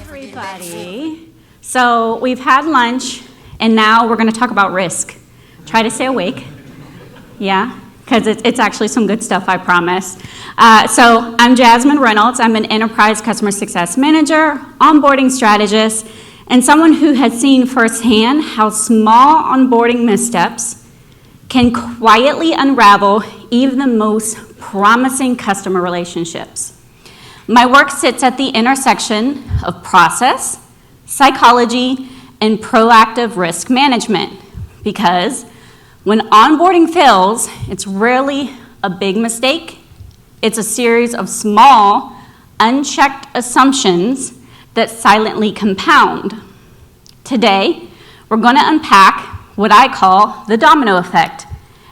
everybody. So we've had lunch, and now we're going to talk about risk. Try to stay awake. Yeah, because it's actually some good stuff, I promise. So I'm Jasmine Reynolds. I'm an enterprise customer success manager, onboarding strategist, and someone who has seen firsthand how small onboarding missteps can quietly unravel even the most promising customer relationships. My work sits at the intersection of process, psychology, and proactive risk management, because when onboarding fails, it's rarely a big mistake. It's a series of small, unchecked assumptions that silently compound. Today, we're going to unpack what I call the domino effect,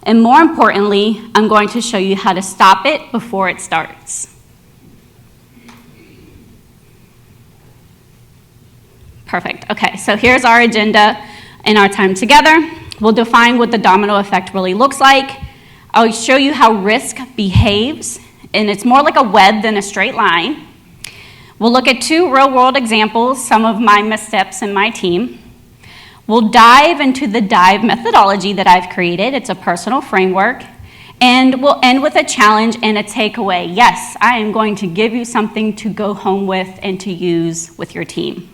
and more importantly, I'm going to show you how to stop it before it starts. Perfect. Okay, so here's our agenda and our time together. We'll define what the domino effect really looks like. I'll show you how risk behaves, and it's more like a web than a straight line. We'll look at 2 real-world examples, some of my missteps in my team. We'll dive into the DIVE methodology that I've created. It's a personal framework. And we'll end with a challenge and a takeaway. Yes, I am going to give you something to go home with and to use with your team.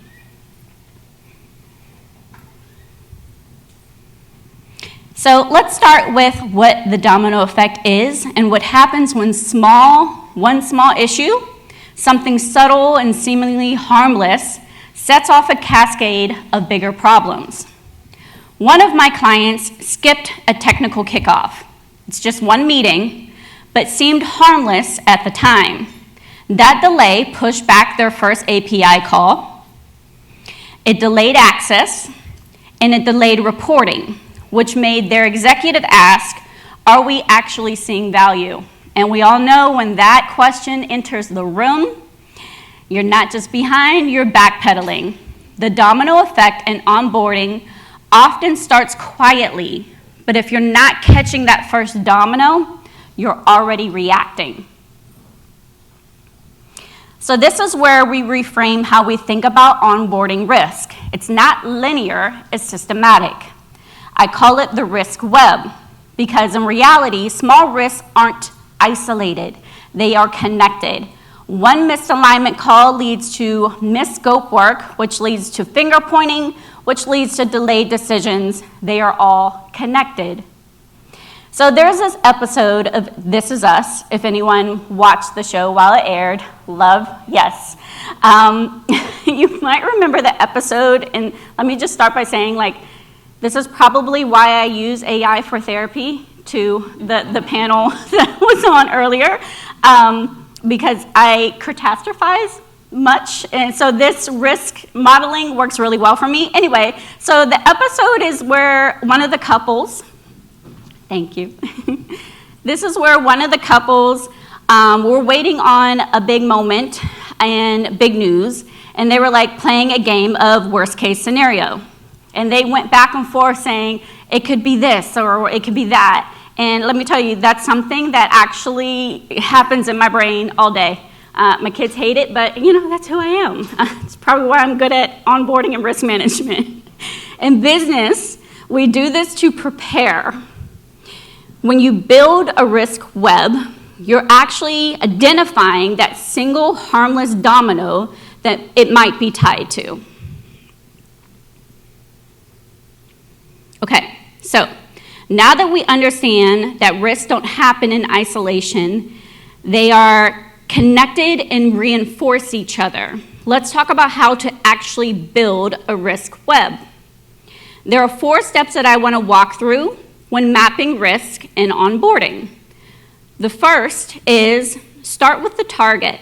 So let's start with what the domino effect is and what happens when one small issue, something subtle and seemingly harmless, sets off a cascade of bigger problems. One of my clients skipped a technical kickoff. It's just one meeting, but seemed harmless at the time. That delay pushed back their first API call. It delayed access, and it delayed reporting, which made their executive ask, are we actually seeing value? And we all know when that question enters the room, you're not just behind, you're backpedaling. The domino effect in onboarding often starts quietly, but if you're not catching that first domino, you're already reacting. So this is where we reframe how we think about onboarding risk. It's not linear, it's systematic. I call it the risk web because in reality, small risks aren't isolated. They are connected. One misalignment call leads to missed scope work, which leads to finger pointing, which leads to delayed decisions. They are all connected. So there's this episode of This Is Us. If anyone watched the show while it aired, love, yes. You might remember the episode, and let me just start by saying, this is probably why I use AI for therapy to the panel that was on earlier, because I catastrophize much, and so this risk modeling works really well for me. Anyway, so the episode is where one of the couples, thank you, this is where one of the couples were waiting on a big moment and big news, and they were playing a game of worst case scenario. And they went back and forth saying, it could be this or it could be that. And let me tell you, that's something that actually happens in my brain all day. My kids hate it, but that's who I am. It's probably why I'm good at onboarding and risk management. In business, we do this to prepare. When you build a risk web, you're actually identifying that single harmless domino that it might be tied to. Okay, so now that we understand that risks don't happen in isolation, they are connected and reinforce each other. Let's talk about how to actually build a risk web. There are 4 steps that I want to walk through when mapping risk and onboarding. The first is start with the target.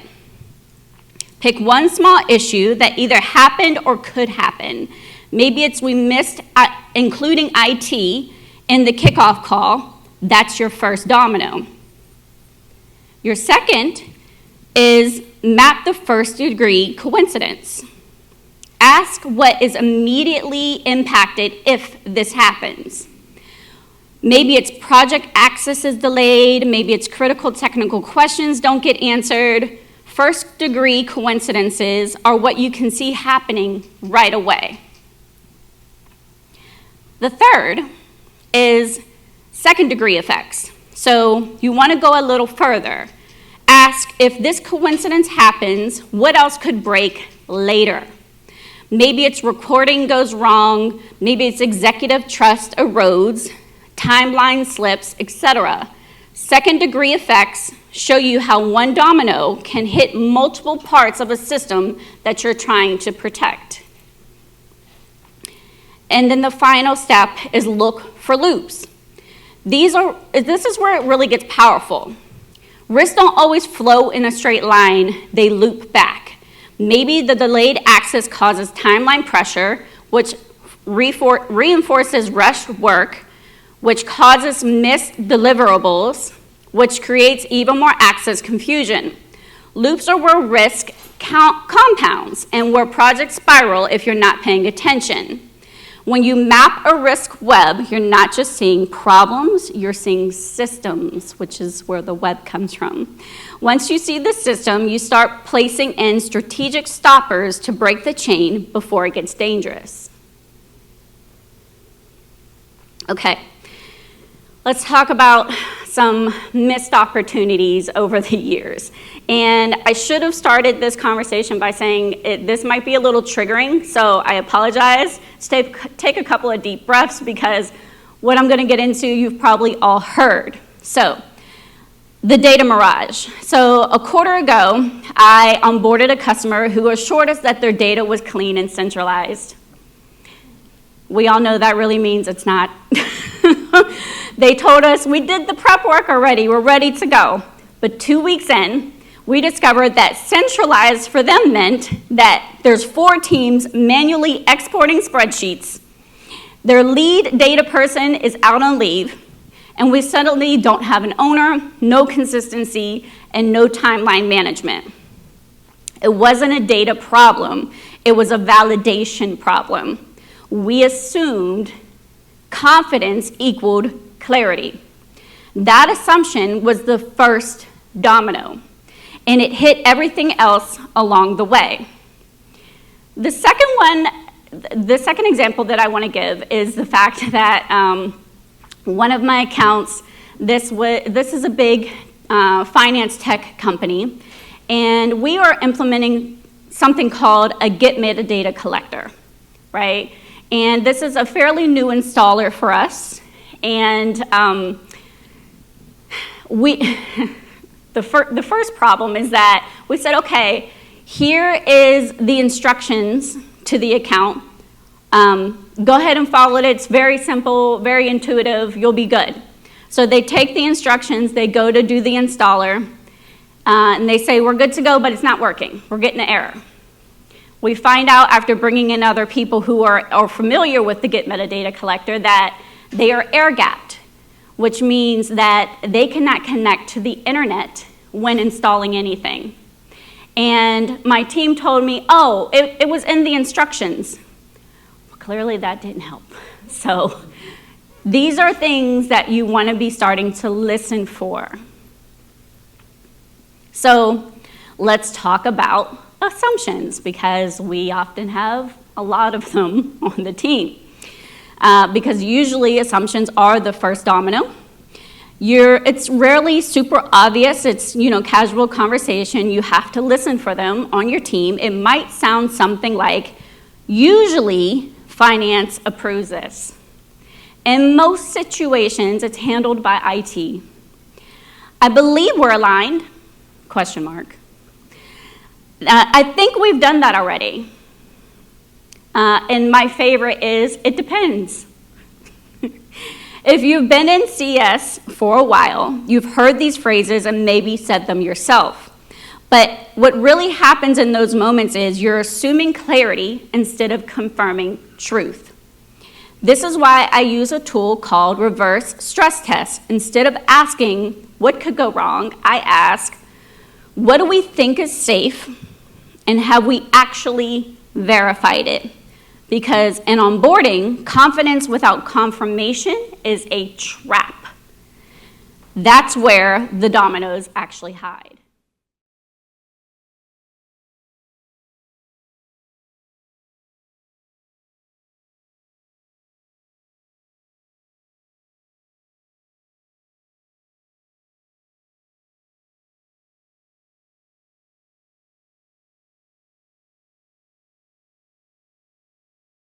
Pick one small issue that either happened or could happen. Maybe it's we missed including IT in the kickoff call. That's your first domino. Your second is map the first degree coincidence. Ask what is immediately impacted if this happens. Maybe it's project access is delayed. Maybe it's critical technical questions don't get answered. first-degree coincidences are what you can see happening right away. The third is second-degree effects. So you want to go a little further. Ask, if this coincidence happens, what else could break later? Maybe its recording goes wrong, maybe its executive trust erodes, timeline slips, etc. Second-degree effects show you how one domino can hit multiple parts of a system that you're trying to protect. And then the final step is look for loops. This is where it really gets powerful. Risks don't always flow in a straight line, they loop back. Maybe the delayed access causes timeline pressure, which reinforces rushed work, which causes missed deliverables, which creates even more access confusion. Loops are where risk compounds and where projects spiral if you're not paying attention. When you map a risk web, you're not just seeing problems, you're seeing systems, which is where the web comes from. Once you see the system, you start placing in strategic stoppers to break the chain before it gets dangerous. Okay, let's talk about some missed opportunities over the years. And I should have started this conversation by saying this might be a little triggering, so I apologize. Take a couple of deep breaths, because what I'm going to get into you've probably all heard. So, the data mirage. So a quarter ago, I onboarded a customer who assured us that their data was clean and centralized. We all know that really means it's not. They told us, we did the prep work already, we're ready to go. But 2 weeks in, we discovered that centralized for them meant that there's 4 teams manually exporting spreadsheets. Their lead data person is out on leave, and we suddenly don't have an owner, no consistency, and no timeline management. It wasn't a data problem, it was a validation problem. We assumed confidence equaled clarity. That assumption was the first domino, and it hit everything else along the way. The second example that I want to give is the fact that one of my accounts, this is a big finance tech company, and we are implementing something called a Get Metadata Collector, right? And this is a fairly new installer for us, and the first problem is that we said, okay, here is the instructions to the account. Go ahead and follow it. It's very simple, very intuitive. You'll be good. So they take the instructions. They go to do the installer. And they say, we're good to go, but it's not working. We're getting an error. We find out after bringing in other people who are familiar with the Get Metadata Collector that they are air-gapped, which means that they cannot connect to the internet when installing anything. And my team told me, oh, it was in the instructions. Well, clearly that didn't help. So these are things that you want to be starting to listen for. So let's talk about assumptions, because we often have a lot of them on the team. Because usually assumptions are the first domino. It's rarely super obvious. It's, casual conversation. You have to listen for them on your team. It might sound something like, usually finance approves this. In most situations, it's handled by IT. I believe we're aligned, ? I think we've done that already. And my favorite is, it depends. If you've been in CS for a while, you've heard these phrases and maybe said them yourself. But what really happens in those moments is you're assuming clarity instead of confirming truth. This is why I use a tool called reverse stress test. Instead of asking what could go wrong, I ask, what do we think is safe, and have we actually verified it? Because in onboarding, confidence without confirmation is a trap. That's where the dominoes actually hide.